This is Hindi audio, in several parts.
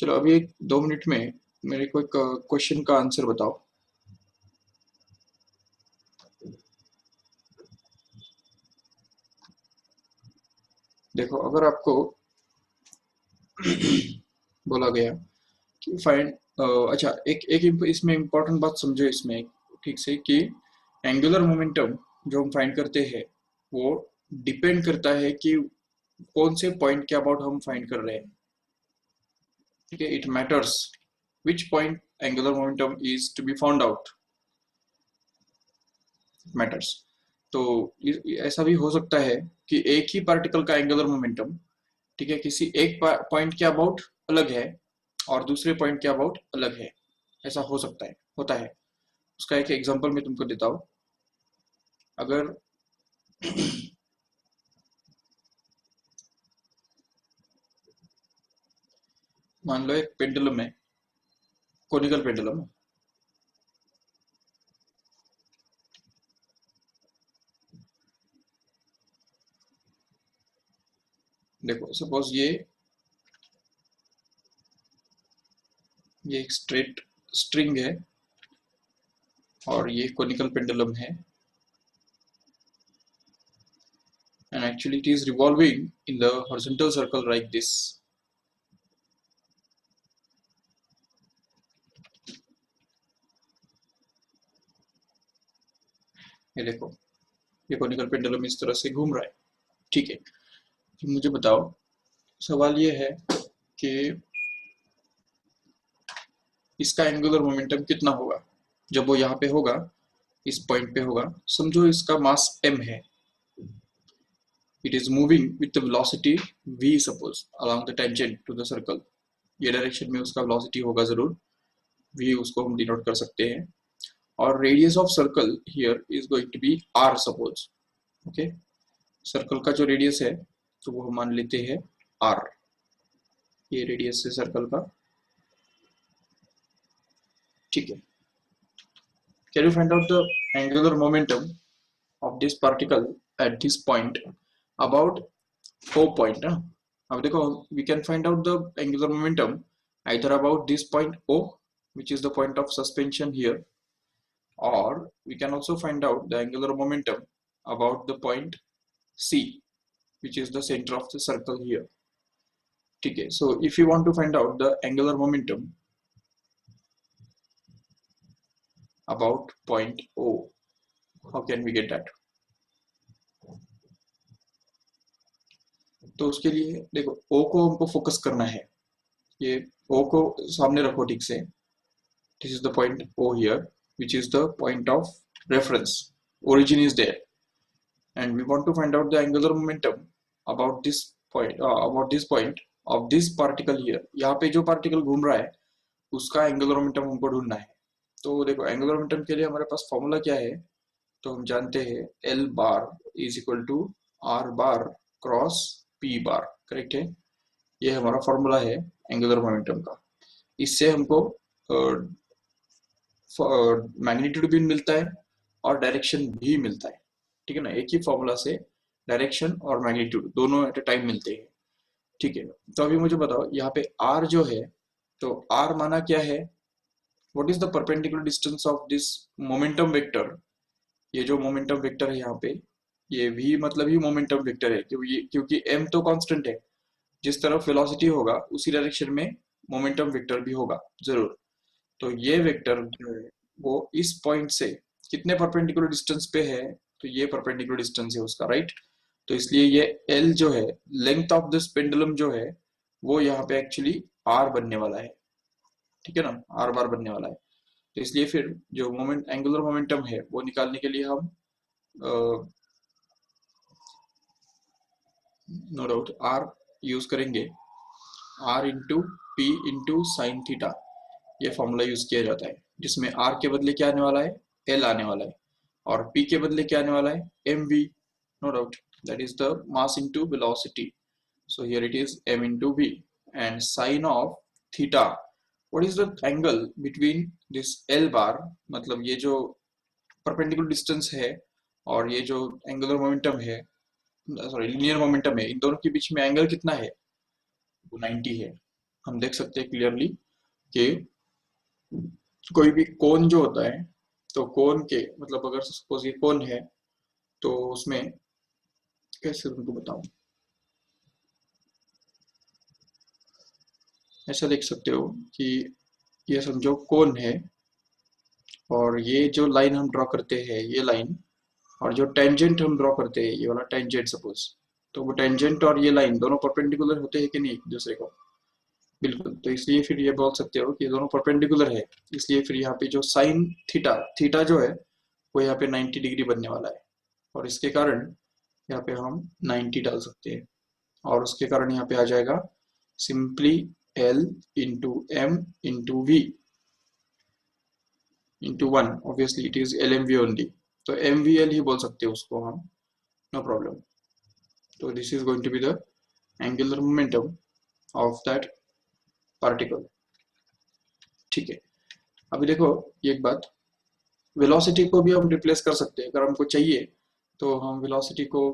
चलो अभी 1-2 मिनट में मेरे को एक क्वेश्चन का आंसर बताओ। देखो अगर आपको बोला गया कि फाइंड, अच्छा एक एक इसमें इम्पोर्टेंट बात समझो इसमें ठीक से कि एंगुलर मोमेंटम जो हम फाइंड करते हैं वो डिपेंड करता है कि कौन से पॉइंट के अबाउट हम फाइंड कर रहे हैं। ठीक है, it matters which point angular momentum is to be found out, matters. तो ऐसा भी हो सकता है कि एक ही पार्टिकल का एंगुलर मोमेंटम, ठीक है, किसी एक पॉइंट के अबाउट अलग है और दूसरे पॉइंट के अबाउट अलग है। ऐसा हो सकता है, होता है। उसका एक एग्जांपल मैं तुमको देता हूँ। अगर मान लो एक पेंडुलम है, कोनिकल पेंडुलम। देखो सपोज ये एक स्ट्रेट स्ट्रिंग है और ये कोनिकल पेंडुलम है, and actually it is revolving in the horizontal circle like this. ये देखो, ये कोनिकल पेंडुलम इस तरह से घूम रहा है। ठीक है, तो मुझे बताओ, सवाल ये है कि इसका एंगुलर मोमेंटम कितना होगा जब वो यहाँ पे होगा, इस पॉइंट पे होगा। समझो इसका मास m है, it is moving with the velocity v suppose along the tangent to the circle. ये डायरेक्शन में उसका वेलोसिटी होगा जरूर, v उसको हम डिनोट कर सकते हैं। और radius of circle here is going to be r suppose. Okay, circle का जो रेडियस है तो वो हम मान लेते हैं r, ये रेडियस है सर्कल का। ठीक है, can you find out the angular momentum of this particle at this point about O point ना। अब देखो, we can find out the angular momentum either about this point O, which is the point of suspension here, or we can also find out the angular momentum about the point C, which is the center of the circle here. ठीक है, so if you want to find out the angular momentum about point O, how can we get that? तो उसके लिए देखो, O को हमको फोकस करना है। ये O को सामने रखो ठीक से। This is the point O here, which is the point of reference. Origin is there, and we want to find out the angular momentum about this point of this particle here. यहाँ पे जो particle घूम रहा है उसका angular momentum हमको ढूंढना है। तो देखो, angular momentum के लिए हमारे पास फॉर्मूला क्या है, तो हम जानते हैं L bar is equal to R bar cross P bar. Correct है, ये हमारा फॉर्मूला है एंगुलर मोमेंटम का। इससे हमको मैग्नीट्यूड भी मिलता है और डायरेक्शन भी मिलता है। ठीक है ना, एक ही फॉर्मूला से डायरेक्शन और मैग्नीट्यूड दोनों एट अ टाइम मिलते हैं। ठीक है, तो अभी मुझे बताओ यहाँ पे r जो है, तो r माना क्या है, what is the perpendicular distance of this momentum vector. ये जो मोमेंटम वेक्टर है यहाँ पे, ये v मतलब ही मोमेंटम वेक्टर है, क्योंकि m तो कांस्टेंट है। जिस तरफ वेलोसिटी होगा उसी डायरेक्शन में मोमेंटम वेक्टर भी होगा जरूर। तो ये वेक्टर जो है वो इस पॉइंट से कितने परपेंडिकुलर डिस्टेंस पे है, तो ये परपेंडिकुलर डिस्टेंस है उसका, राइट। तो इसलिए ये L जो है, लेंथ ऑफ दिस पेंडुलम जो है, वो यहाँ पे एक्चुअली R बनने वाला है। ठीक है ना, R बार बनने वाला है। तो इसलिए फिर जो एंगुलर मोमेंटम है वो निकालने के लिए हम नो डाउट R यूज करेंगे, R into P into sine theta. ये फॉर्मूला यूज किया जाता है, जिसमें R के बदले क्या आने वाला है, L आने वाला है, और P के बदले क्या आने वाला है, mv। No doubt, that is the mass into velocity. So here it is m into v, and sine of theta, what is the angle between this L bar, मतलब ये जो परपेंडिकुलर डिस्टेंस है और ये जो एंगुलर मोमेंटम है, सॉरी लीनियर मोमेंटम है, इन दोनों के बीच में एंगल कितना है, वो 90 है। हम देख सकते हैं क्लियरली कि कोई भी कोन जो होता है, तो कोन के मतलब अगर सपोज ये कोन है, तो उसमें कैसे तुमको बताऊं, ऐसा देख सकते हो कि ये समझो कोन है, और ये जो लाइन हम ड्रॉ करते हैं ये लाइन, और जो टेंजेंट हम ड्रॉ करते हैं ये वाला टेंजेंट सपोज, तो वो टेंजेंट और ये लाइन दोनों परपेंडिकुलर होते हैं कि नहीं एक दूसरे को? बिल्कुल। तो इसलिए फिर ये बोल सकते हो कि ये दोनों परपेंडिकुलर है, इसलिए फिर यहाँ पे जो साइन थीटा थीटा जो है वो यहाँ पे 90 डिग्री बनने वाला है, और इसके कारण यहाँ पे हम 90 डाल सकते हैं, और उसके कारण यहाँ पे आ जाएगा simply L into M into V into one, obviously it is L M V only, तो एम वी एल ही बोल सकते हैं उसको हम, नो प्रॉब्लम। तो this is going to be the angular momentum of that particle. ठीक है, अभी देखो एक बात, वेलोसिटी को भी हम रिप्लेस कर सकते हैं अगर हमको चाहिए, तो हम वेलोसिटी को,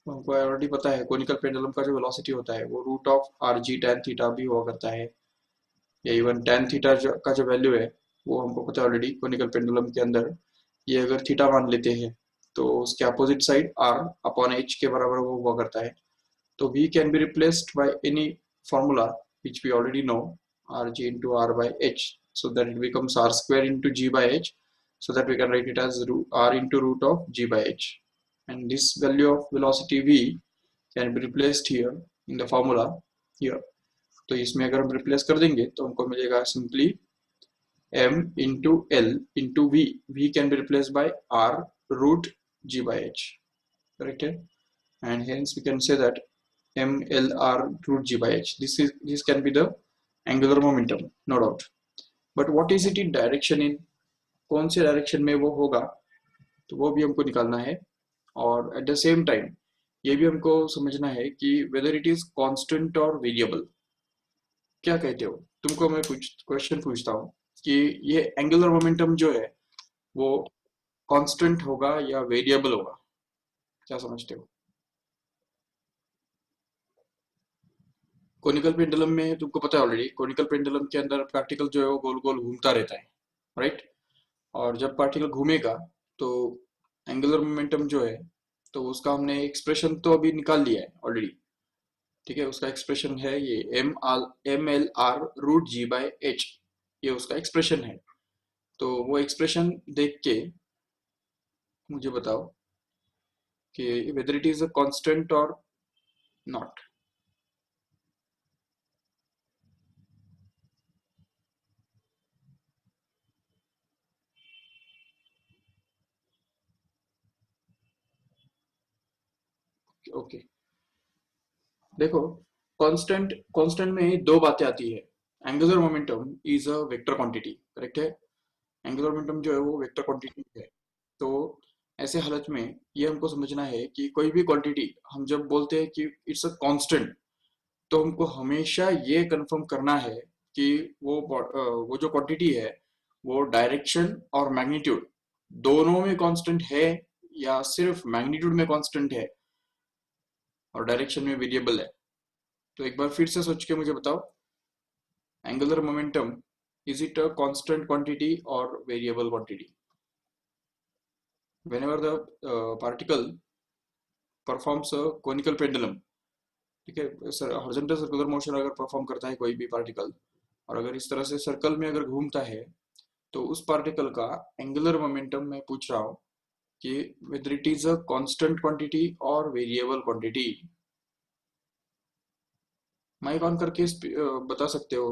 हमको ऑलरेडी पता है कोनिकल पेंडुलम का जो वेलोसिटी होता है वो root of R G tan theta भी हुआ करता है, या इवन टेन थीटा का जो वैल्यू है वो हमको पता है ऑलरेडी कोनिकल पेंडुलम के अंदर, ये अगर थीटा मान लेते हैं तो उसके opposite side R upon H के बराबर वो हुआ करता है, तो v can be replaced by any formula which we already know, rg into r by h, so that it becomes r square into g by h, so that we can write it as r into root of g by h, and this value of velocity v can be replaced here in the formula here। तो इसमें अगर हम रिप्लेस कर देंगे तो हमको मिलेगा simply m into l into v can be replaced by r root g by h, correct है, and hence we can say that mlr root g by h, this can be the angular momentum, no doubt, but what is it in direction in, कौन से डायरेक्शन में वो होगा, तो वो भी हमको निकालना है, और एट द सेम टाइम ये भी हमको समझना है कि वेदर इट इज कांस्टेंट और वेरिएबल। क्या कहते हो? तुमको मैं कुछ क्वेश्चन पूछता हूँ कि ये एंगुलर मोमेंटम जो है वो कांस्टेंट होगा या वेरिएबल होगा, क्या समझते हो? कोनिकल पेंडुलम में तुमको पता है ऑलरेडी, कोनिकल पेंडुलम के अंदर पार्टिकल जो है वो गोल गोल घूमता रहता है, राइट? और जब पार्टिकल घूमेगा तो एंगुलर मोमेंटम जो है, तो उसका हमने एक्सप्रेशन तो अभी निकाल लिया है ऑलरेडी, ठीक है, उसका एक्सप्रेशन है ये M L R root G by H, ये उसका एक्सप्रेशन है। तो वो एक्सप्रेशन देख के मुझे बताओ कि whether it is a constant और नॉट। ओके, देखो, कांस्टेंट कांस्टेंट में दो बातें आती है। Angular momentum is a vector quantity, correct है, एंगुलर मोमेंटम जो है वो वेक्टर क्वांटिटी है। तो ऐसे हालत में ये हमको समझना है कि कोई भी क्वांटिटी हम जब बोलते हैं कि इट्स अ कांस्टेंट, तो हमको हमेशा ये कंफर्म करना है कि वो जो क्वांटिटी है वो डायरेक्शन और मैग्नीट्यूड दोनों में कांस्टेंट है, या सिर्फ मैग्नीट्यूड में कांस्टेंट है और डायरेक्शन में वेरिएबल है। तो एक बार फिर से सोच के मुझे बताओ, angular momentum, is it a constant quantity or variable quantity? Whenever the particle performs a conical pendulum, ठीक है सर, हॉरिजॉन्टल सर्कुलर मोशन अगर परफॉर्म करता है कोई भी पार्टिकल, और अगर इस तरह से सर्कल में अगर घूमता है, तो उस पार्टिकल का एंगुलर मोमेंटम मैं पूछ रहा हूँ कि whether it is a constant quantity और वेरिएबल क्वांटिटी। माइक ऑन करके बता सकते हो।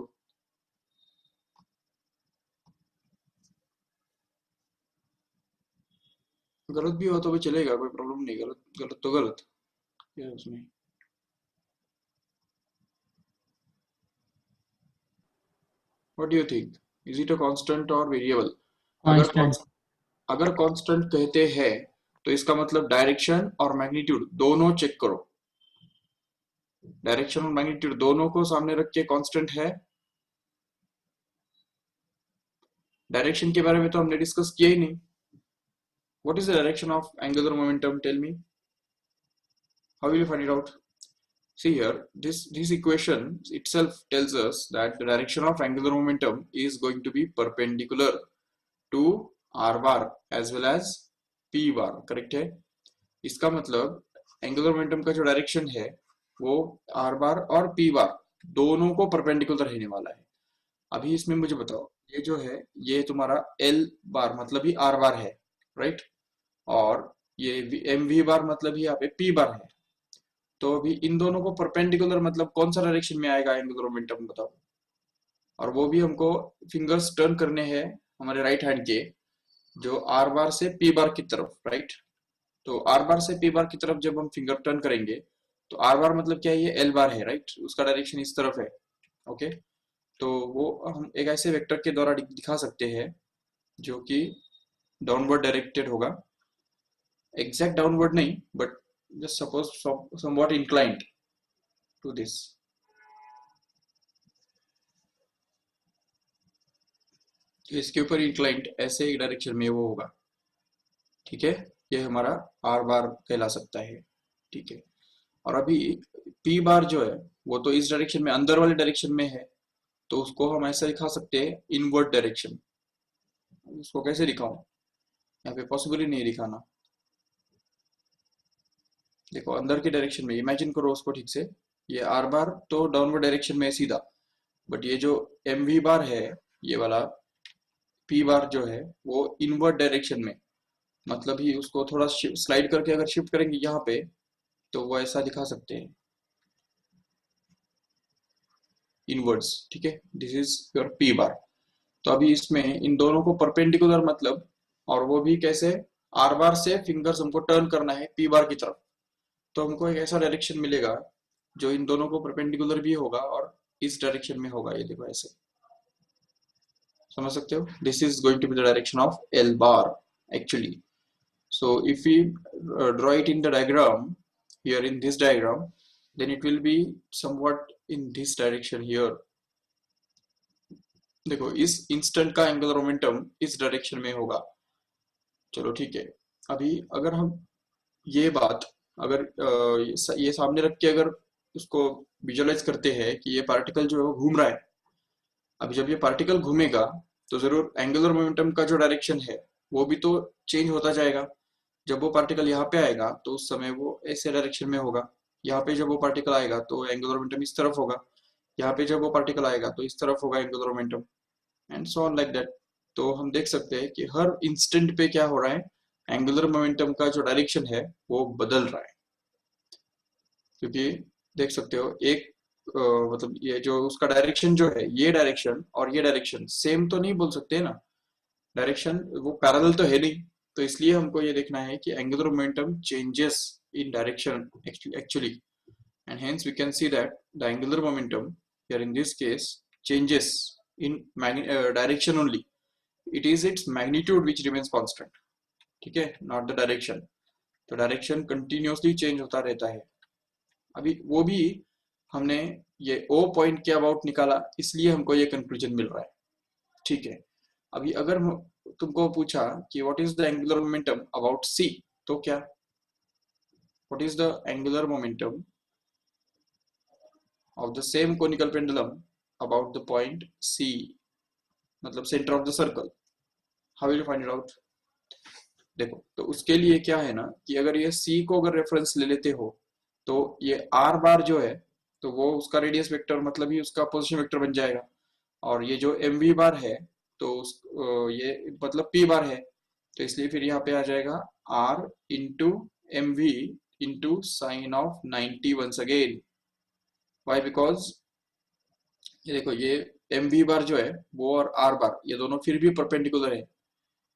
गलत भी हो तो भी चलेगा, कोई प्रॉब्लम नहीं, गलत गलत तो गलत, क्या है उसमें? What do you think, is it a constant और वेरिएबल? अगर कांस्टेंट। अगर कांस्टेंट कहते हैं तो इसका मतलब डायरेक्शन और मैग्नीट्यूड दोनों चेक करो, डायरेक्शन और मैग्नीट्यूड दोनों को सामने रख के कांस्टेंट है। डायरेक्शन के बारे में तो हमने डिस्कस किया ही नहीं। What is the direction of angular momentum, tell me, how will you find it out? See here, this equation itself tells us that the direction of angular momentum is going to be perpendicular to r bar as well as p bar, correct है। इसका मतलब एंगुलर मोमेंटम का जो डायरेक्शन है वो r बार और p बार दोनों को परपेंडिकुलर रहने वाला है। अभी इसमें मुझे बताओ, ये जो है ये तुम्हारा l बार मतलब ही r बार है, राइट, और ये एम वी बार मतलब ही यहाँ पे p बार है। तो अभी इन दोनों को परपेंडिकुलर मतलब कौन सा डायरेक्शन में आएगा एंगुलर मोमेंटम बताओ। और वो भी हमको फिंगर्स टर्न करने हैं हमारे राइट हैंड के, जो आर बार से पी बार की तरफ, राइट। तो आर बार से पी बार की तरफ जब हम फिंगर टर्न करेंगे तो आर बार मतलब क्या है, ये एल बार है, राइट, उसका डायरेक्शन इस तरफ है। ओके, तो वो हम एक ऐसे वेक्टर के द्वारा दिखा सकते हैं जो कि डाउनवर्ड डायरेक्टेड होगा, एग्जैक्ट डाउनवर्ड नहीं, but just suppose somewhat inclined to this. इसके ऊपर इंक्लाइंड ऐसे एक डायरेक्शन में वो होगा, ठीक है। ये हमारा आर बार कहला सकता है, ठीक है। और अभी पी बार जो है वो तो इस डायरेक्शन में अंदर वाले डायरेक्शन में है, तो उसको हम ऐसा दिखा सकते हैं इनवर्ड डायरेक्शन। उसको कैसे दिखाऊं, यहाँ पे पॉसिबल ही नहीं दिखाना। देखो अंदर के डायरेक्शन में इमेजिन करो उसको ठीक से, ये आर बार तो डाउनवर्ड डायरेक्शन में है सीधा, बट ये जो एम वी बार है ये वाला पी बार जो है वो इनवर्ड डायरेक्शन में, मतलब ही उसको थोड़ा स्लाइड करके अगर शिफ्ट करेंगे यहाँ पे तो वो ऐसा दिखा सकते हैं इनवर्ड्स, ठीक है। दिस इज योर पी बार। तो अभी इसमें इन दोनों को परपेंडिकुलर मतलब, और वो भी कैसे, आर बार से फिंगर्स हमको टर्न करना है पी बार की तरफ, तो हमको एक ऐसा डायरेक्शन मिलेगा जो इन दोनों को परपेंडिकुलर भी होगा और इस डायरेक्शन में होगा। ये देखो ऐसे समझ सकते हो, this is going to be the direction of L bar actually. So if we draw it in the diagram, here in this diagram, then it will be somewhat in this direction here. देखो इस इंस्टेंट का एंगुलर मोमेंटम इस डायरेक्शन में होगा। चलो ठीक है, अभी अगर हम ये बात अगर ये सामने रख के अगर उसको विजुअलाइज करते हैं कि ये पार्टिकल जो है वो घूम रहा है, अभी जब ये पार्टिकल घूमेगा तो जरूर एंगुलर मोमेंटम का जो डायरेक्शन है वो भी तो चेंज होता जाएगा। जब वो पार्टिकल यहाँ पे आएगा तो उस समय वो ऐसे डायरेक्शन में होगा, यहाँ पे जब वो पार्टिकल आएगा तो एंगुलर मोमेंटम इस तरफ होगा, यहाँ पे जब वो पार्टिकल आएगा तो इस तरफ होगा angular momentum, and so on like that. तो हम देख सकते हैं कि हर इंस्टेंट पे क्या हो रहा है, एंगुलर मोमेंटम का जो डायरेक्शन है वो बदल रहा है। क्योंकि देख सकते हो एक मतलब ये जो उसका डायरेक्शन जो है, ये डायरेक्शन और ये डायरेक्शन सेम तो नहीं बोल सकते ना, डायरेक्शन वो पैरेलल तो है नहीं। तो इसलिए हमको ये देखना है कि angular momentum changes in direction actually, and hence we can see that the angular momentum here in this case changes in direction only. It is its magnitude which remains constant, ठीक है, not the direction। तो डायरेक्शन कंटिन्यूसली चेंज होता रहता है। अभी वो भी हमने ये O पॉइंट के अबाउट निकाला, इसलिए हमको ये कंक्लूजन मिल रहा है, ठीक है। अभी अगर तुमको पूछा कि what is the angular momentum about C, तो क्या, what is the angular momentum of the same conical pendulum about the point C, मतलब centre of the circle, how will you find it out. देखो तो उसके लिए क्या है ना कि अगर ये सी को अगर रेफरेंस ले लेते हो तो ये आर बार जो है तो वो उसका रेडियस वेक्टर मतलब ही उसका पोजीशन वेक्टर बन जाएगा, और ये जो एम वी बार है तो ये मतलब पी बार है, तो इसलिए फिर यहाँ पे आ जाएगा R into M V into sine of 90 once again. Why, because ये देखो ये एम वी बार जो है वो और आर बार ये दोनों फिर भी परपेंडिकुलर है,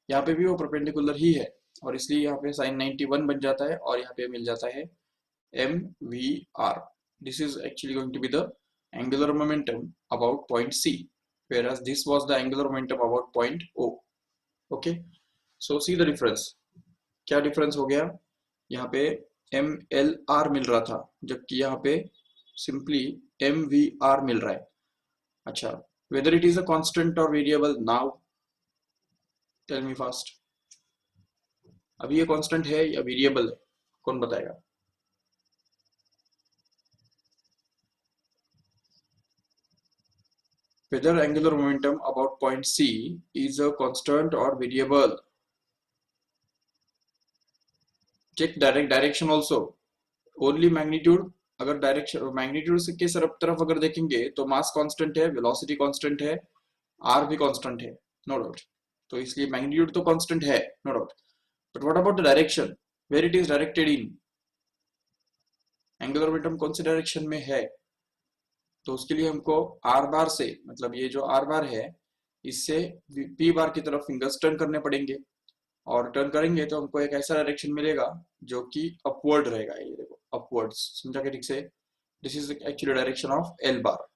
यहाँ पे भी वो परपेंडिकुलर ही है, और इसलिए यहाँ पे साइन 91 बन जाता है और यहाँ पे मिल जाता है M V R. This is actually going to be the angular momentum about point C, whereas this was the angular momentum about point O. Okay, so see the difference, क्या डिफरेंस हो गया, यहाँ पे एम एल आर मिल रहा था जबकि यहाँ पे सिंपली एम वी आर मिल रहा है। अच्छा, whether it is a constant or variable now, tell me fast। अभी ये कांस्टेंट है या वेरिएबल है, कौन बताएगा। whether angular momentum about point C is a constant or variable. Check direction also. Only magnitude. अगर डायरेक्शन मैग्नीट्यूड के तरफ अगर देखेंगे तो मास कांस्टेंट है, वेलोसिटी कांस्टेंट है, आर भी कांस्टेंट है, नो डाउट. तो इसलिए मैग्नीट्यूड तो कांस्टेंट है, no doubt. But what about the direction, where it is directed in. Angular momentum कौन सी डायरेक्शन में है, तो उसके लिए हमको आर बार से, मतलब ये जो आर बार है इससे पी बार की तरफ फिंगर्स टर्न करने पड़ेंगे, और टर्न करेंगे तो हमको एक ऐसा डायरेक्शन मिलेगा जो कि अपवर्ड रहेगा. ये देखो अपवर्ड्स, समझा के ठीक से. This is actually direction of L bar,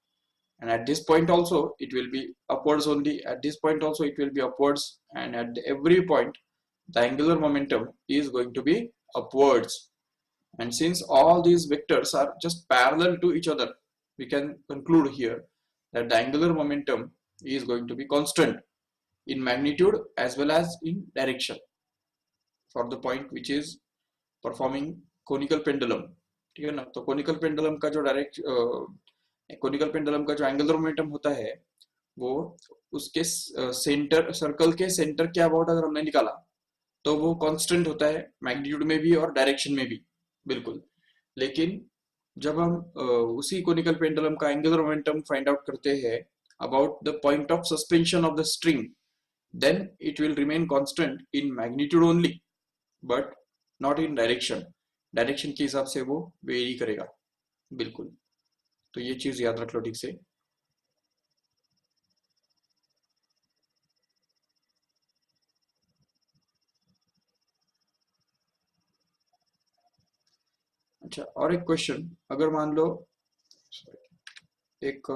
and at this point also it will be upwards only, at this point also it will be upwards, and at every point the angular momentum is going to be upwards. And since all these vectors are just parallel to each other, we can conclude here that the angular momentum is going to be constant in magnitude as well as in direction for the point which is performing conical pendulum. ठीक है ना. तो conical pendulum का जो कोनिकल पेंडुलम का जो एंगुलर मोमेंटम होता है वो उसके सेंटर, सर्कल के सेंटर के अबाउट अगर हमने निकाला तो वो कांस्टेंट होता है मैग्नीट्यूड में भी और डायरेक्शन में भी, बिल्कुल. लेकिन जब हम उसी कोनिकल पेंडुलम का एंगुलर मोमेंटम फाइंड आउट करते हैं about the point of suspension of the string, then it will remain constant in magnitude only but not in direction. Direction के हिसाब से वो वेरी करेगा, बिल्कुल. तो ये चीज याद रख लो ठीक से. अच्छा, और एक क्वेश्चन, अगर मान लो एक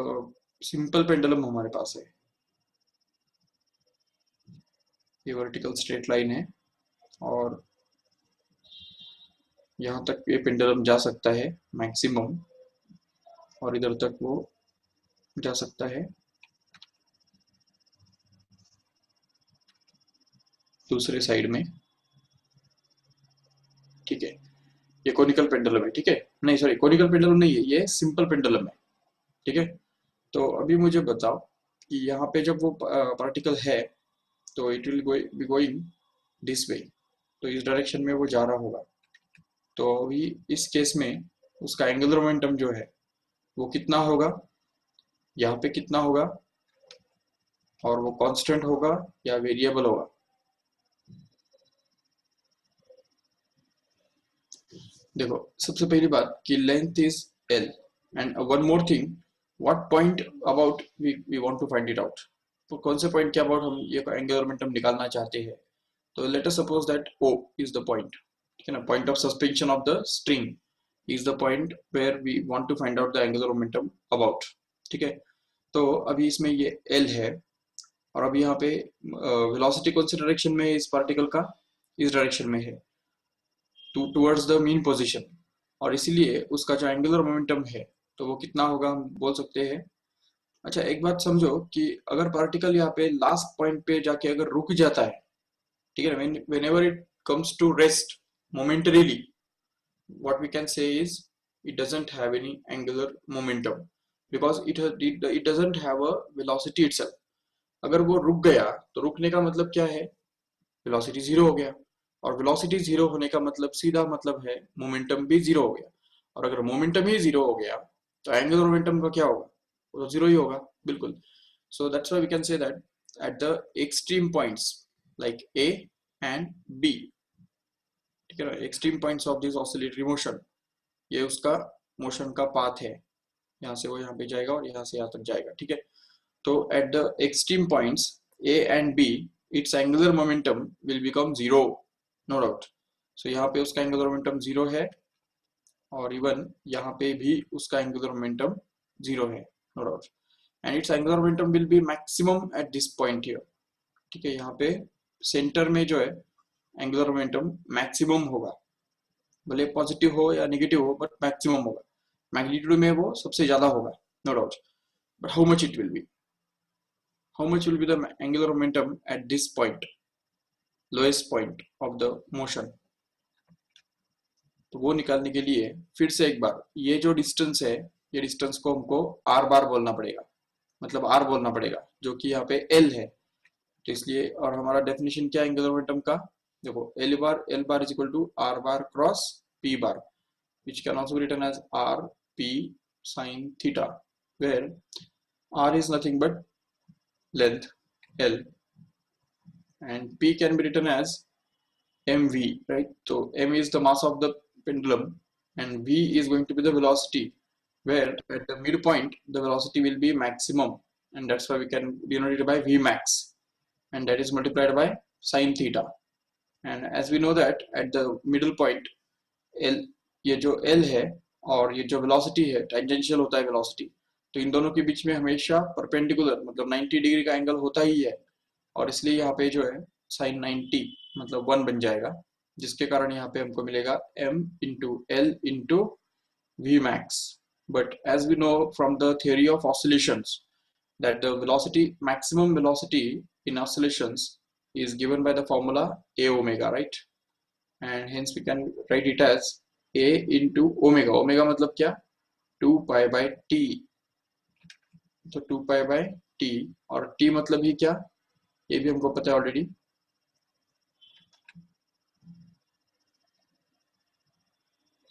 सिंपल पेंडुलम हमारे पास है, ये वर्टिकल स्ट्रेट लाइन है और यहाँ तक ये पेंडुलम जा सकता है मैक्सिमम, और इधर तक वो जा सकता है दूसरे साइड में. ठीक है, ये कोनिकल पेंडुलम है. ठीक है, नहीं सॉरी, कोनिकल पेंडुलम नहीं है, ये सिंपल पेंडुलम है. ठीक है, तो अभी मुझे बताओ कि यहाँ पे जब वो पार्टिकल है तो it will be going this way, तो इस डायरेक्शन में वो जा रहा होगा. तो अभी इस केस में उसका एंगुलर मोमेंटम जो है वो कितना होगा, यहाँ पे कितना होगा, और वो कांस्टेंट होगा या वेरिएबल होगा. देखो, सबसे पहली बात कि length is L, and one more thing, what point about we want to find it out. तो कौन से पॉइंट के अबाउट हम ये एंगुलर मोमेंटम निकालना चाहते हैं. तो let us suppose that O is the point. ठीक है ना, point of suspension of the string is the point where we want to find out the angular momentum about. ठीक है, तो अभी इसमें ये L है, और अभी यहाँ पे वेलोसिटी कौन सी डायरेक्शन में है इस पार्टिकल का, इस डायरेक्शन में है, टुवर्ड्स द मीन पोजीशन, और इसीलिए उसका जो एंगुलर मोमेंटम है तो वो कितना होगा हम बोल सकते हैं. अच्छा, एक बात समझो कि अगर पार्टिकल यहाँ पे लास्ट पॉइंट पे जाके अगर रुक जाता है, ठीक है ना, whenever it comes to rest momentarily, what we can say is it doesn't have any angular momentum because it doesn't have a velocity itself. अगर वो रुक गया तो रुकने का मतलब क्या है, वेलोसिटी जीरो हो गया, और वेलोसिटी जीरो होने का मतलब सीधा मतलब है मोमेंटम भी जीरो हो गया, और अगर मोमेंटम ही जीरो हो गया तो एंगुलर मोमेंटम का क्या होगा, वो तो जीरो ही होगा, बिल्कुल. So that's why we can say that at the extreme points like A and B, ठीक है ना, extreme points of this oscillatory motion, ये उसका मोशन का पाथ है, यहाँ से वो यहाँ पे जाएगा और यहाँ से यहाँ तक जाएगा. ठीक है, तो at the extreme points A and B its angular momentum will become zero, no doubt. So यहाँ पे उसका एंगुलर मोमेंटम जीरो है, और इवन यहाँ पे भी उसका एंगुलर मोमेंटम जीरो है, no doubt. And its angular momentum will be maximum at this point here. ठीक है, यहाँ पे सेंटर में जो है एंगुलर मोमेंटम मैक्सिमम होगा, भले पॉजिटिव हो या नेगेटिव हो, बट मैक्सिमम होगा. मैग्नीट्यूड में वो सबसे ज्यादा होगा, no doubt. But how much it will be, how much will be the angular momentum at this point, lowest point of the motion. तो वो निकालने के लिए फिर से एक बार ये जो डिस्टेंस है, ये डिस्टेंस को हमको आर बार बोलना पड़ेगा. मतलब r बोलना पड़ेगा, जो कि यहाँ पे l है। तो इसलिए, और हमारा डेफिनेशन क्या है एंगुलर मोमेंटम का, देखो l bar is equal to r bar cross p bar, which can also be written as r p sin theta, where r is nothing but length l and p can be written as mv, right? So m is the mass of the pendulum and v is going to be the velocity, where at the midpoint the velocity will be maximum, and that's why we can denote it by v max, and that is multiplied by sin theta. And as we know that at the middle point l, ये जो l है और ये जो velocity है tangential होता है velocity, तो इन दोनों के बीच में हमेशा परपेंडिकुलर मतलब 90 डिग्री का एंगल होता ही है, और इसलिए यहाँ पे जो है sin 90 मतलब 1 बन जाएगा, जिसके कारण यहाँ पे हमको मिलेगा m into l into v max. But as we know from the theory of oscillations that the velocity, maximum velocity in oscillations is given by the formula a omega, right? And hence we can write it as a into omega. Omega मतलब क्या, 2 pi by t, तो 2 pi by t, और t मतलब ही क्या, ये भी हमको पता है already,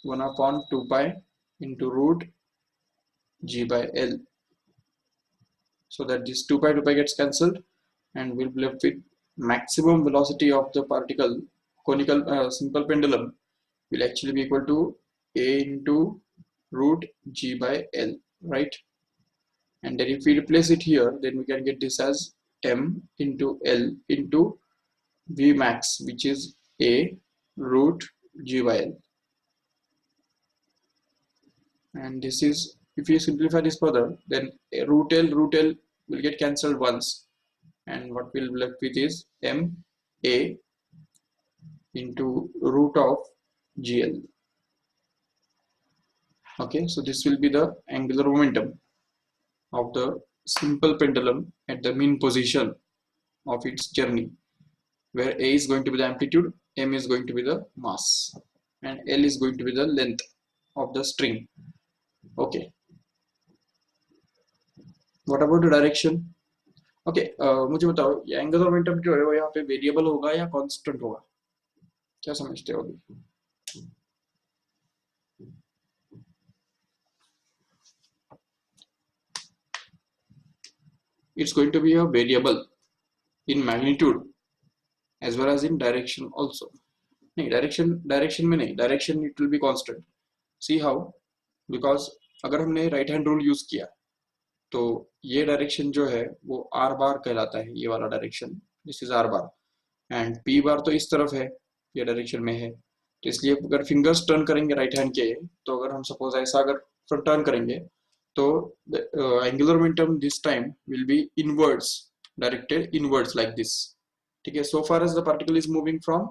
1/2 pi into root g by l, so that this 2 pi gets cancelled and we'll be left with maximum velocity of the particle conical simple pendulum will actually be equal to a into root g by l, right? And then if we replace it here, then we can get this as m into l into v max, which is a root g by l. And this is, if you simplify this further, then root l will get cancelled once, and what we'll be left with is m a into root of gl. Okay, so this will be the angular momentum of the simple pendulum at the mean position of its journey, where a is going to be the amplitude, m is going to be the mass, and l is going to be the length of the string. Okay, what about the direction? Okay, मुझे बताओ ये एंगुलर मोमेंटम जो है वो यहाँ पे वेरिएबल होगा या कांस्टेंट होगा, क्या समझते हो अभी? It's going to be a variable in magnitude as well as in direction also. नहीं, डायरेक्शन में नहीं, direction it will be constant. See how, because अगर हमने राइट हैंड रूल यूज किया तो ये डायरेक्शन जो है वो आर बार कहलाता है, ये वाला direction, this is are bar, and P बार तो इस तरफ है, ये डायरेक्शन में है, तो इसलिए अगर फिंगर्स टर्न करेंगे राइट हैंड के, तो अगर हम सपोज ऐसा अगर फ्रंट टर्न करेंगे तो angular momentum this time will be inwards, directed inwards like this. ठीक है, so far as the particle is moving from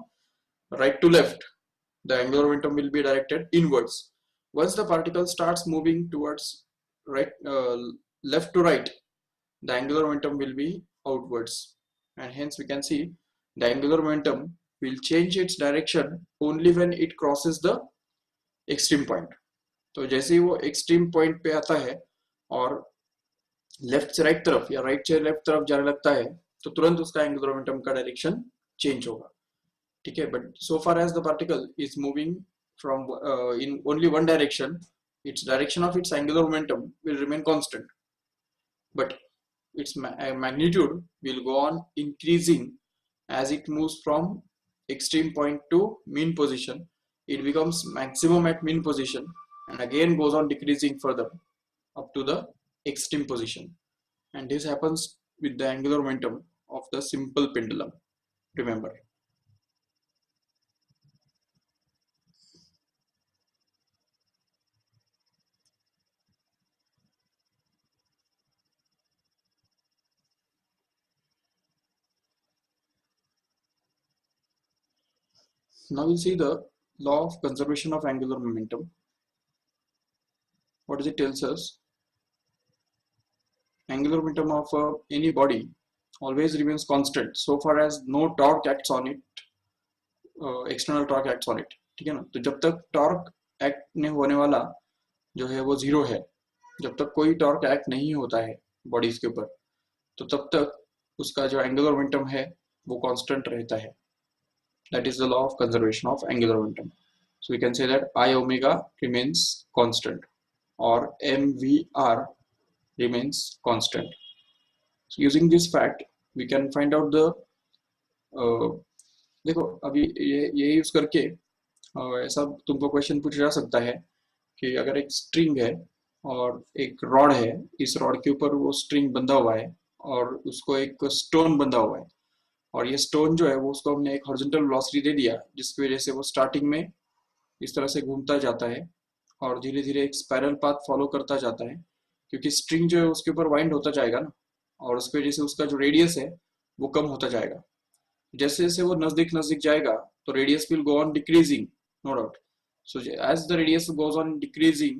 right to left, the angular momentum will be directed inwards. Once the particle starts moving towards right, left to right, the angular momentum will be outwards, and hence we can see the angular momentum will change its direction only when it crosses the extreme point. तो जैसे ही वो extreme point पे आता है और लेफ्ट से राइट तरफ या राइट से लेफ्ट तरफ जाने लगता है, तो तुरंत उसका एंगुलर मोमेंटम का डायरेक्शन चेंज होगा. ठीक है, but so far as the particle is moving from in only one direction, its direction of its angular momentum will remain constant, but its magnitude will go on increasing as it moves from extreme point to mean position. It becomes maximum at mean position and again goes on decreasing further up to the extreme position, and this happens with the angular momentum of the simple pendulum, remember. Now we'll see the law of conservation of angular momentum. What does it tells us? Angular momentum of any body always remains constant so far as no torque acts on it, external torque acts on it. ठीक है ना, तो जब तक टॉर्क एक्ट नहीं होने वाला जो है वो जीरो है, जब तक कोई टॉर्क एक्ट नहीं होता है बॉडीज के ऊपर, तो तब तक उसका जो एंगुलर मोमेंटम है वो कांस्टेंट रहता है. That is the law of conservation of angular momentum. So we can say that I omega remains constant or mvr remains constant. So using this fact we can find out the देखो अभी ये यूज करके ऐसा तुमको क्वेश्चन पूछा जा सकता है कि अगर एक स्ट्रिंग है और एक रॉड है, इस रॉड के ऊपर वो स्ट्रिंग बंधा हुआ है और उसको एक स्टोन बंधा हुआ है, और ये स्टोन जो है वो उसको हमने एक हॉरिजॉन्टल वेलोसिटी दे दिया जिसकी वजह से वो स्टार्टिंग में इस तरह से घूमता जाता है और धीरे धीरे एक स्पाइरल पाथ फॉलो करता जाता है, क्योंकि स्ट्रिंग जो है उसके ऊपर वाइंड होता जाएगा ना, और उसकी वजह से उसका जो रेडियस है वो कम होता जाएगा. जैसे जैसे वो नजदीक नजदीक जाएगा तो radius will go on decreasing, no doubt. So as the radius goes on decreasing,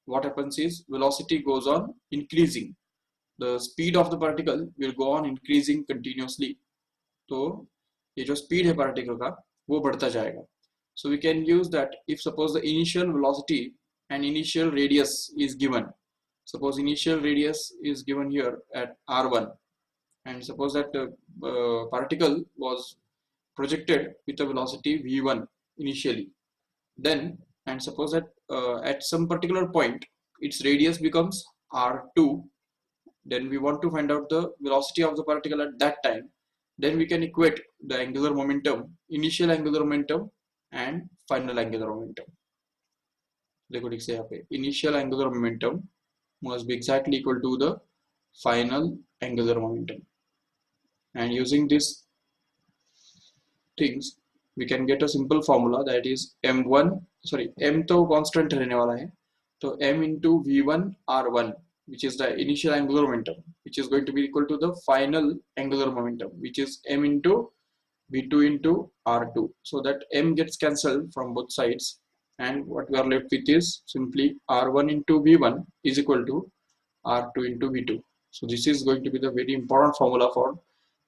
what happens is velocity goes on increasing. The speed of the particle will go on increasing continuously. तो ये जो speed है particle का वो बढ़ता जाएगा. So we can use that if suppose the initial velocity and initial radius is given. Suppose initial radius is given here at r1, and suppose that particle was projected with a velocity v1 initially. Then, and suppose that at some particular point its radius becomes r2, then we want to find out the velocity of the particle at that time. Then we can equate the angular momentum, initial angular momentum and final angular momentum. देखो ठीक से यहाँ पे initial angular momentum must be exactly equal to the final angular momentum, and using these things we can get a simple formula, that is m1, sorry m तो constant रहने वाला है, तो m into v1 r1 which is the initial angular momentum, which is going to be equal to the final angular momentum, which is m into v2 into r2. So that m gets cancelled from both sides, and what we are left with is simply r1 into v1 is equal to r2 into v2. So this is going to be the very important formula for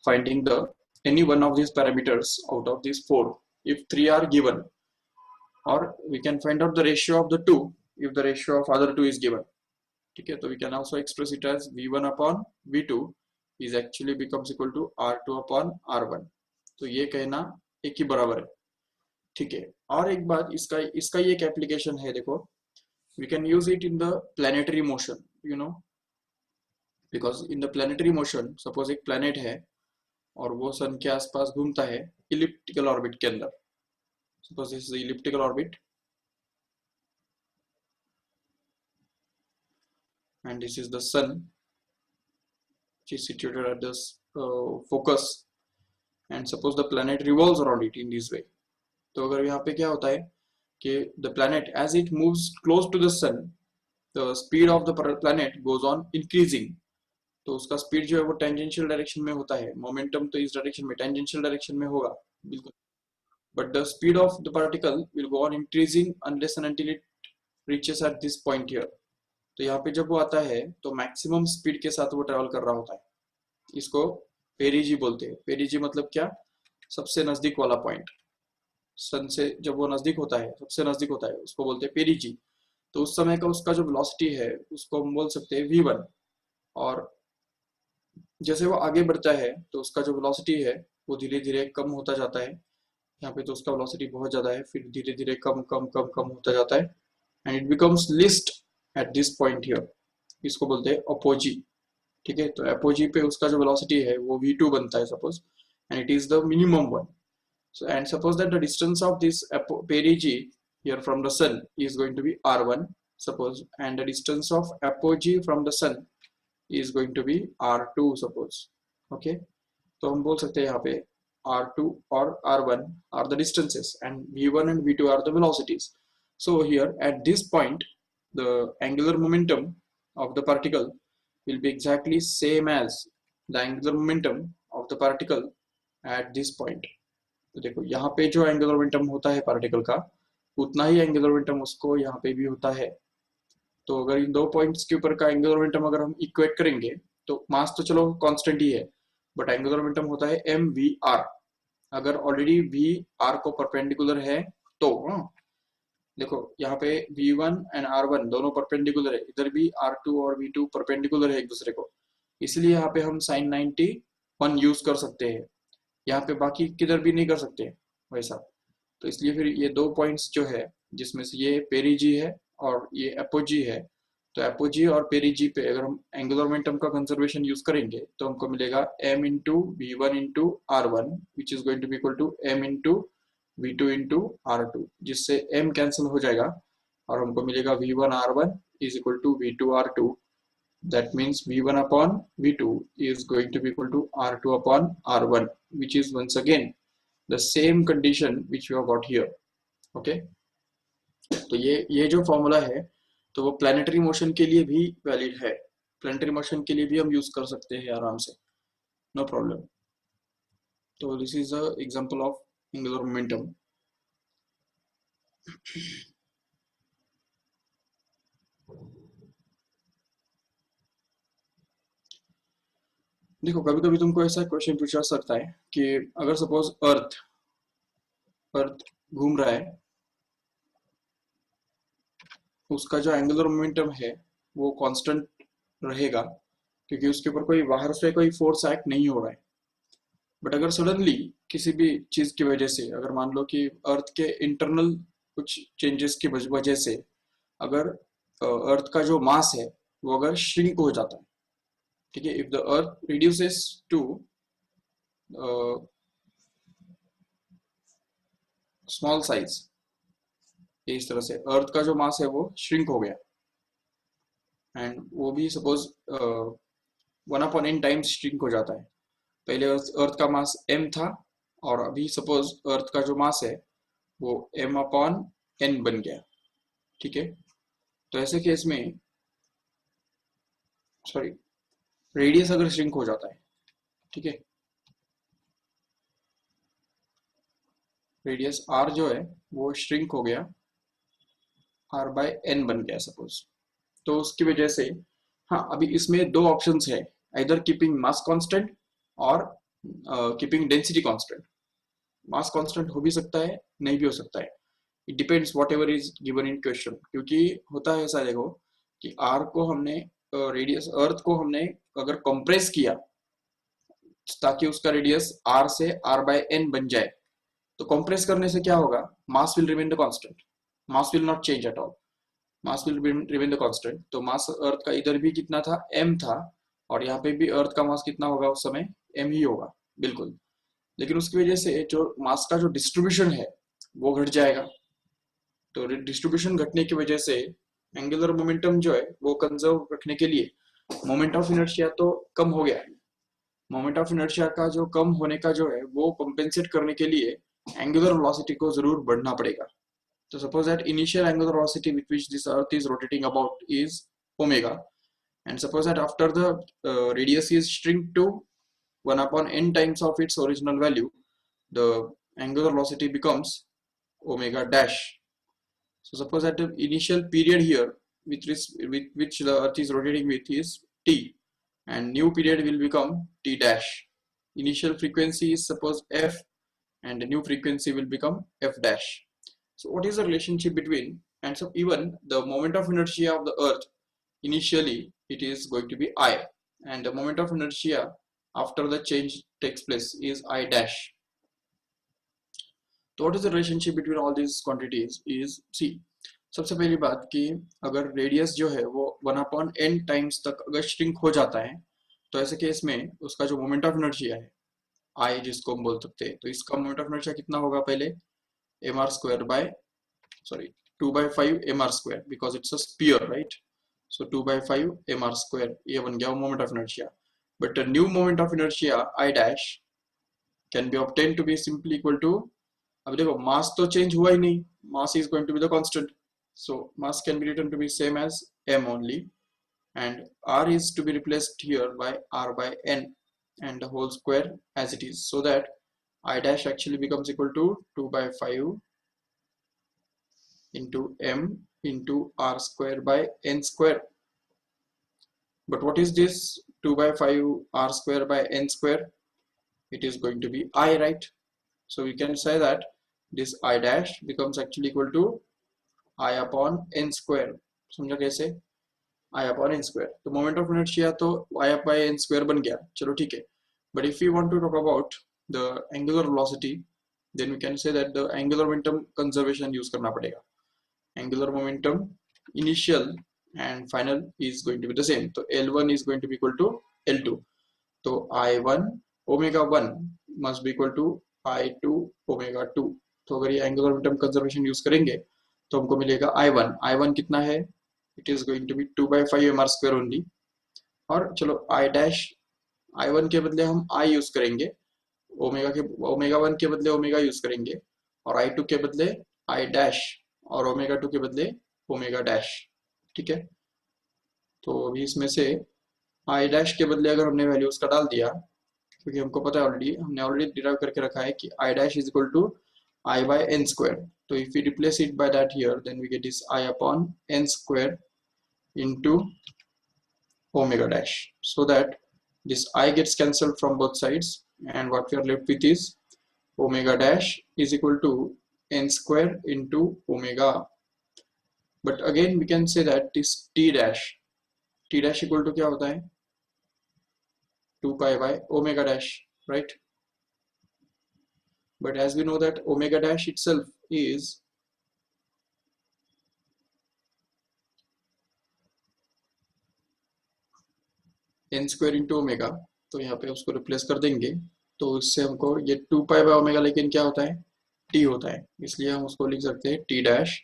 finding the any one of these parameters out of these four if three are given, or we can find out the ratio of the two if the ratio of other two is given. ठीक है, तो we can also express it as v1 upon v2 is actually becomes equal to r2 upon r1. तो ये कहना एक ही बराबर है. ठीक है, और एक बात इसका ये एक एप्लीकेशन है, देखो we can use it in the planetary motion, you know, because in the planetary motion suppose एक planet है और वो सन के आसपास घूमता है इलिप्टिकल ऑर्बिट के अंदर. Suppose this is the elliptical orbit and this is the sun which is situated at this focus, and suppose the planet revolves around it in this way. तो अगर यहाँ पे क्या होता है कि the planet as it moves close to the sun, the speed of the planet goes on increasing. तो उसका स्पीड जो है वो टेंजेंशियल डायरेक्शन में होता है, मोमेंटम तो इस डायरेक्शन में टेंजेंशियल डायरेक्शन में होगा बिल्कुल, but the speed of the particle will go on increasing unless and until it reaches at this point here. तो यहाँ पे जब वो आता है तो मैक्सिमम स्पीड के साथ वो ट्रेवल कर रहा होता है. इसको पेरिजी बोलते हैं. पेरिजी मतलब क्या, सबसे नजदीक वाला पॉइंट. सन से जब वो नजदीक होता है, सबसे नजदीक होता है, उसको बोलते हैं पेरिजी. तो उस समय का उसका जो वेलोसिटी है उसको हम बोल सकते हैं v1, और जैसे वो आगे बढ़ता है तो उसका जो वेलोसिटी है वो धीरे धीरे कम होता जाता है. यहाँ पे तो उसका वेलोसिटी बहुत ज्यादा है, फिर धीरे धीरे कम कम कम कम होता जाता है, and it becomes list at this point here. इसको बोलते हैं अपोजी. ठीक है, तो अपोजी पे उसका जो वेलोसिटी है वो v2 बनता है suppose, and it is the minimum one. So and suppose that the distance of this perigee here from the sun is going to be r1 suppose, and the distance of apogee from the sun is going to be r2 suppose. Okay, तो हम बोल सकते हैं यहाँ पे r2 और r1 are the distances and v1 and v2 are the velocities. So here at this point the angular momentum of the particle will be exactly same as the angular momentum of the particle at this point. तो देखो यहाँ पे जो एंगुलर मोमेंटम होता है पार्टिकल का उतना ही एंगुलर मोमेंटम उसको यहाँ पे भी होता है. तो अगर इन दो पॉइंट्स के ऊपर का एंगुलर मोमेंटम अगर हम इक्वेट करेंगे तो मास तो चलो कांस्टेंट ही है, बट एंगुलर मोमेंटम होता है mvr. अगर ऑलरेडी vr को परपेंडिकुलर है तो देखो यहाँ पे v1 एंड r1 दोनों परपेंडिकुलर है, इधर भी r2 और v2 परपेंडिकुलर है एक दूसरे को, इसलिए यहाँ पे हम साइन 91 यूज कर सकते हैं, यहाँ पे बाकी किधर भी नहीं कर सकते वैसा। तो इसलिए फिर ये दो पॉइंट्स जो है, जिसमें से ये पेरीजी है और ये एपोजी है, तो एपोजी और पेरीजी पे अगर हम एंगुलर मोमेंटम का कंजर्वेशन यूज करेंगे तो हमको मिलेगा m into v1 into r1 which is going to be equal to m into v2 into r2, जिससे m कैंसिल हो जाएगा और हमको मिलेगा v1 r1 is equal to v2 r2. That means v1 upon v2 is going to be equal to r2 upon r1, which is once again the same condition which we have got here. Okay, तो ये जो फॉर्मूला है तो वो प्लानिटरी मोशन के लिए भी वैलिड है, प्लानिटरी मोशन के लिए भी हम यूज कर सकते हैं आराम से, नो प्रॉब्लम. तो this is a example of angular momentum. देखो कभी कभी तुमको ऐसा क्वेश्चन पूछा सकता है कि अगर सपोज अर्थ घूम रहा है, उसका जो एंगुलर मोमेंटम है वो कांस्टेंट रहेगा क्योंकि उसके ऊपर कोई बाहर से कोई फोर्स एक्ट नहीं हो रहा है. बट अगर सडनली किसी भी चीज की वजह से, अगर मान लो कि अर्थ के इंटरनल कुछ चेंजेस की वजह से अगर अर्थ का जो मास है वो अगर श्रिंक हो जाता है, ठीक है, if the earth reduces to small size, इस तरह से अर्थ का जो मास है वो श्रिंक हो गया एंड वो भी सपोज 1/n टाइम्स श्रिंक हो जाता है. पहले अर्थ का मास m था और अभी सपोज अर्थ का जो मास है वो m/n बन गया, ठीक है. तो ऐसे केस में सॉरी रेडियस अगर श्रिंक हो जाता है, ठीक है, रेडियस r जो है वो श्रिंक हो गया, r/n बन गया सपोज, तो उसकी वजह से हाँ अभी इसमें दो ऑप्शंस है, इधर कीपिंग मास कांस्टेंट और keeping density constant. Mass constant हो भी सकता है, नहीं भी हो सकता है, it depends what ever is given in question. क्योंकि होता है ऐसा, देखो कि r को हमने रेडियस अर्थ को हमने अगर कंप्रेस किया ताकि उसका रेडियस r से r/n बन जाए, तो कंप्रेस करने से क्या होगा, mass will remain the constant, mass will not change at all, mass will remain the constant. तो मास अर्थ का इधर भी कितना था, m था, और यहाँ पे भी अर्थ का मास कितना होगा उस समय, m ही होगा बिल्कुल. लेकिन उसकी वजह से जो मास का जो डिस्ट्रीब्यूशन है वो घट जाएगा. तो डिस्ट्रीब्यूशन घटने की वजह से एंगुलर मोमेंटम जो है वो कंजर्व रखने के लिए मोमेंट ऑफ इनर्शिया तो कम हो गया है. मोमेंट ऑफ इनर्शिया का जो कम होने का जो है वो कंपेंसेट करने के लिए एंगुलर वेलोसिटी को जरूर बढ़ना पड़ेगा. So suppose that initial angular velocity with which this earth is rotating about is omega, and suppose that after the radius is shrink to 1/n times of its original value, the angular velocity becomes omega dash. So suppose that the initial period here with which the earth is rotating with is t, and new period will become t dash. Initial frequency is suppose f, and the new frequency will become f dash. So what is the relationship between, and so even the moment of inertia of the earth initially it is going to be I, and the moment of inertia after the change takes place is I dash. So what is the relationship between all these quantities is, see, सबसे पहली बात कि अगर रेडियस जो है वो 1/n टाइम्स तक अगर श्रिंक हो जाता है तो ऐसे केस में उसका जो मोमेंट ऑफ इनर्शिया है I जिसको हम बोल सकते हैं, तो इसका मोमेंट ऑफ इनर्शिया कितना होगा, पहले mr square by 2/5 mr square, because it's a sphere, right? So 2/5 mr square ये बन गया moment of inertia. But a new moment of inertia I dash can be obtained to be simply equal to, अब देखो mass तो change हुआ ही नहीं, mass is going to be the constant, so mass can be written to be same as m only, and r is to be replaced here by r/n and the whole square as it is, so that I dash actually becomes equal to 2/5 into m into r square by n square. But what is this 2/5 r square by n square? It is going to be I, right? So we can say that this I dash becomes actually equal to I upon n square. समझा कैसे? I upon N square. तो मोमेंट ऑफ इनर्शिया तो I up by N square बन गया, चलो ठीक है। But if you want to talk about the angular velocity, then we can say that the angular momentum conservation use करना पड़ेगा। Angular momentum initial and final is going to be the same, तो L1 is going to be equal to L2, तो I1 omega 1 must be equal to I2 omega 2। तो अगर ये एंगुलर मोमेंटम कंजर्वेशन यूज करेंगे तो हमको मिलेगा I1 कितना है, it is going to be 2/5 mr square only. और चलो I डैश, I1 के बदले हम I यूज करेंगे, ओमेगा 1 के बदले ओमेगा यूज करेंगे, और I2 के बदले I डैश, और ओमेगा 2 के बदले ओमेगा डैश, ठीक है। तो अभी इसमें से I डैश के बदले अगर हमने वैल्यूज का डाल दिया, क्योंकि हमको पता है ऑलरेडी, हमने ऑलरेडी डिराइव करके रखा है कि I dash is equal to I by n square, तो if we replace it by that here, then we get this I upon n square into omega dash, so that this I gets cancelled from both sides, and what we are left with is omega dash is equal to n square into omega. But again we can say that this t dash equal to क्या होता है, 2 pi by omega dash, right? But as we know that omega dash itself is n square into omega, तो यहाँ पे उसको रिप्लेस कर देंगे, तो इससे हमको ये 2 पाई बाय ओमेगा लेकिन क्या होता है, t होता है, इसलिए हम उसको लिख सकते हैं t dash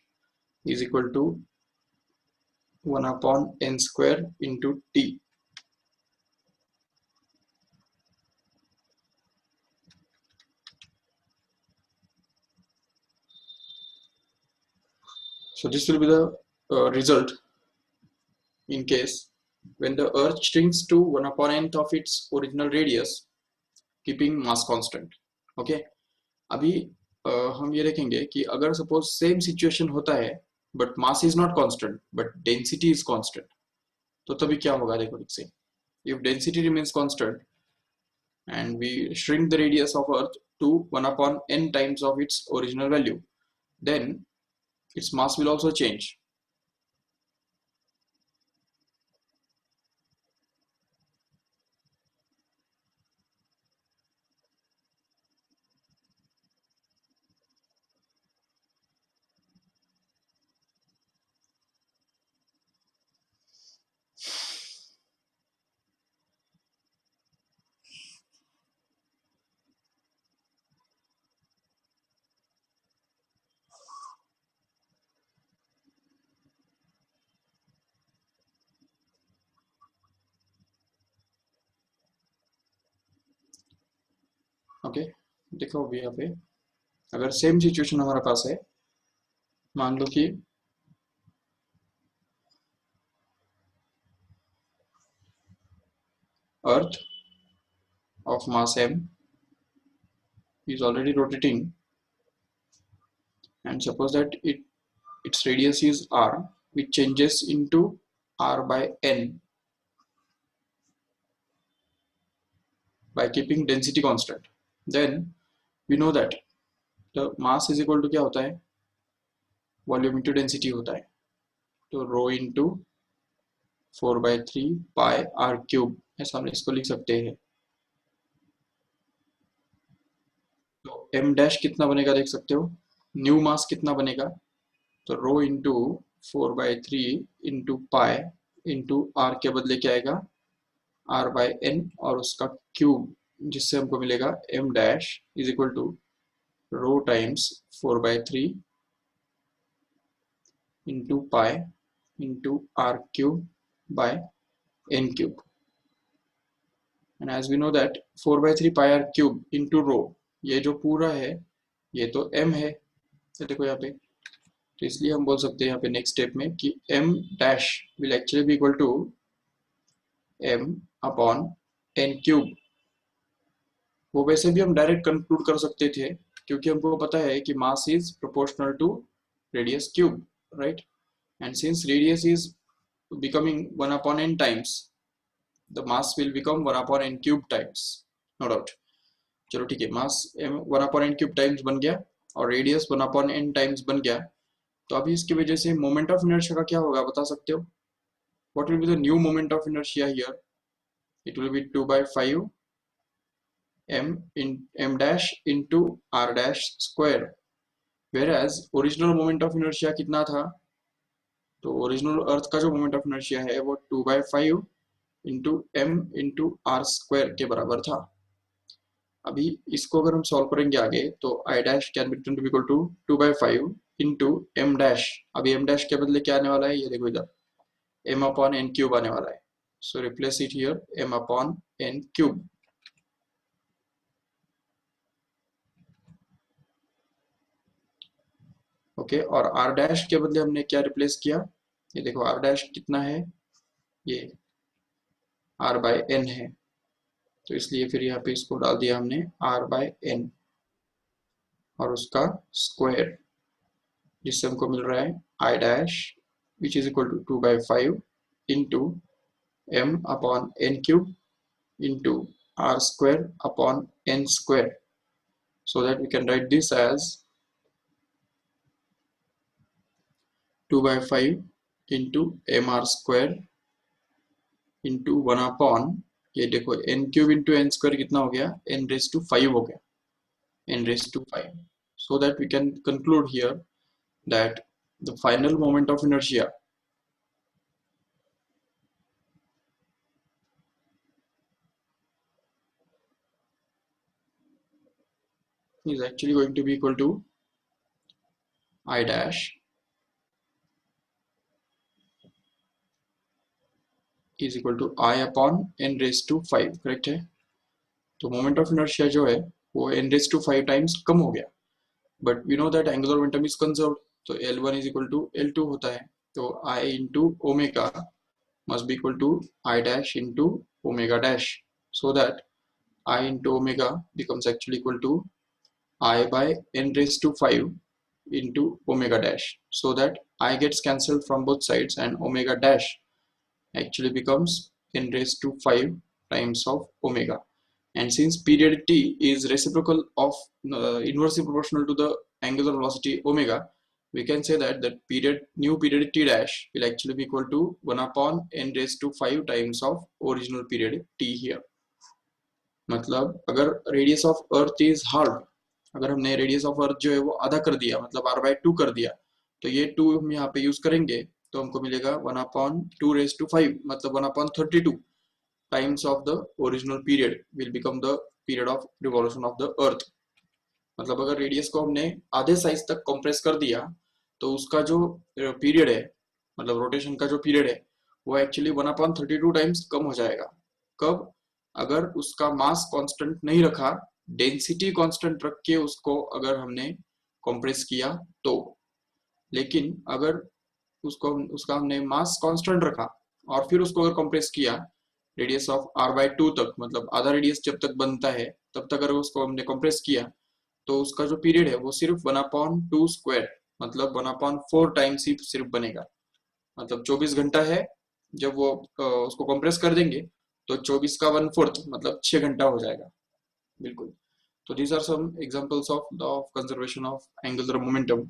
is equal to 1 upon n square into t। So this will be the result in case when the earth shrinks to 1 upon nth of its original radius keeping mass constant। okay, अभी हम ये देखेंगे कि अगर सपोज सेम सिचुएशन होता है but mass is not constant but density is constant, तो तभी क्या होगा, देखो ठीक से, if density remains constant and we shrink the radius of earth to 1 upon n times of its original value, then its mass will also change। Okay देखो अभी यहाँ पे अगर सेम सिचुएशन हमारे पास है, मान लो कि earth of mass m is already rotating, and suppose that its radius is r, which changes into r by n by keeping density constant, then we know that the mass is equal to क्या होता है, वॉल्यूम इंटू डेंसिटी होता है, तो rho into 4/3 pi R cube, ऐसा हम इसको लिख सकते हैं। तो m डैश कितना बनेगा देख सकते हो, न्यू मास कितना बनेगा, तो rho into 4/3 into pi into r के बदले क्या आएगा, r बाय n और उसका क्यूब, जिससे हमको मिलेगा m dash is equal to rho times 4/3 into pi into R cube by n cube. And as we know that 4/3 pi R cube into rho, ये जो पूरा है ये तो m है, तो देखो यहाँ पे, तो इसलिए हम बोल सकते हैं यहाँ पे नेक्स्ट स्टेप में कि m dash will actually be equal to m upon n cube. वो वैसे भी हम डायरेक्ट कंक्लूड कर सकते थे, क्योंकि हमको पता है कि mass is proportional to radius cube, right, and since radius is becoming 1 upon n times, the mass will become 1 upon n cube times, no doubt. चलो ठीक है, mass 1 upon n cube times बन गया और रेडियस 1 अपॉन n टाइम्स बन गया, तो अभी इसकी वजह से मोमेंट ऑफ इनर्शिया का क्या होगा बता सकते हो, what will be the new moment of inertia here? It will be 2 by 5 m dash into r dash square, whereas original moment of inertia कितना था? तो ओरिजिनल अर्थ का जो मोमेंट ऑफ इनर्शिया है वो 2 by 5 into M into R square के बराबर था। अभी इसको अगर हम सॉल्व करेंगे आगे तो I dash can be written to equal to 2 by 5 into M dash. अभी एम डैश के बदले क्या आने वाला है, ये देखो इधर एम अपॉन एन क्यूब आने वाला है। So replace it here M upon N cube. Okay, और आर डैश के बदले हमने क्या रिप्लेस किया, ये देखो आर डैश कितना है, ये आर बाय एन है, तो इसलिए फिर यहाँ पे इसको डाल दिया हमने आर बाय एन और उसका स्क्वायर, जिससे हमको मिल रहा है I dash which is equal to 2 by 5 into M upon N cube into R square upon N square, so that we can write this as 2 by 5 into mr square into 1 upon, ये देखो n cube into N square कितना हो गया, n raised to 5 हो गया, n raised to 5, so that we can conclude here that the final moment of inertia is actually going to be equal to I dash is equal to I upon n raised to 5, correct है? तो मोमेंट ऑफ इनर्शिया जो है वो n raised to 5 टाइम्स कम हो गया, but we know that angular momentum is conserved, तो L1 is equal to L2 होता है, तो I into omega must be equal to I dash into omega dash, so that I into omega becomes actually equal to I by n raised to 5 into omega dash, so that I gets cancelled from both sides and omega dash actually becomes n raised to 5 times of omega. And since period t is reciprocal of inversely proportional to the angular velocity omega, we can say that the new period t dash will actually be equal to 1 upon n raised to 5 times of original period t here. मतलब अगर radius of earth is half, अगर हमने रेडियस ऑफ अर्थ जो है वो आधा कर दिया, मतलब r/2 कर दिया, तो ये 2 हम यहाँ पे यूज करेंगे तो हमको मिलेगा 1 upon 2 raised to 5, मतलब 1 upon 32 times of the original period will become the period of revolution of the earth. मतलब अगर रेडियस को हमने आधे साइज तक कंप्रेस कर दिया तो उसका जो पीरियड है, मतलब रोटेशन का जो पीरियड है वो एक्चुअली 1 upon 32 टाइम्स कम हो जाएगा। कब? अगर उसका मास कांस्टेंट नहीं रखा, डेंसिटी कांस्टेंट रख के उसको अगर हमने कंप्रेस किया तो, लेकिन अगर उसका हमने मास कांस्टेंट रखा और फिर उसको अगर कंप्रेस किया रेडियस ऑफ r/2 तक, मतलब आधा रेडियस जब तक बनता है तब तक अगर उसको हमने कंप्रेस किया तो उसका जो पीरियड है वो सिर्फ 1 upon 2 स्क्वायर, मतलब 1 upon 4 टाइम्स ही सिर्फ बनेगा। मतलब 24 घंटा है, जब वो उसको कंप्रेस कर देंगे तो 24 का 1/4 मतलब 6 घंटा हो जाएगा। बिल्कुल। तो these are some examples of law of conservation of angular momentum.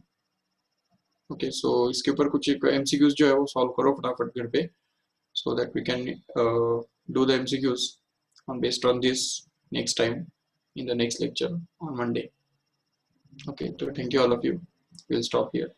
Okay, so इसके ऊपर कुछ MCQs जो है वो सॉल्व करो फटाफट घर पे, so that we can do the MCQs based on this next time in the next lecture on Monday. Okay, so thank you all of you. We'll stop here.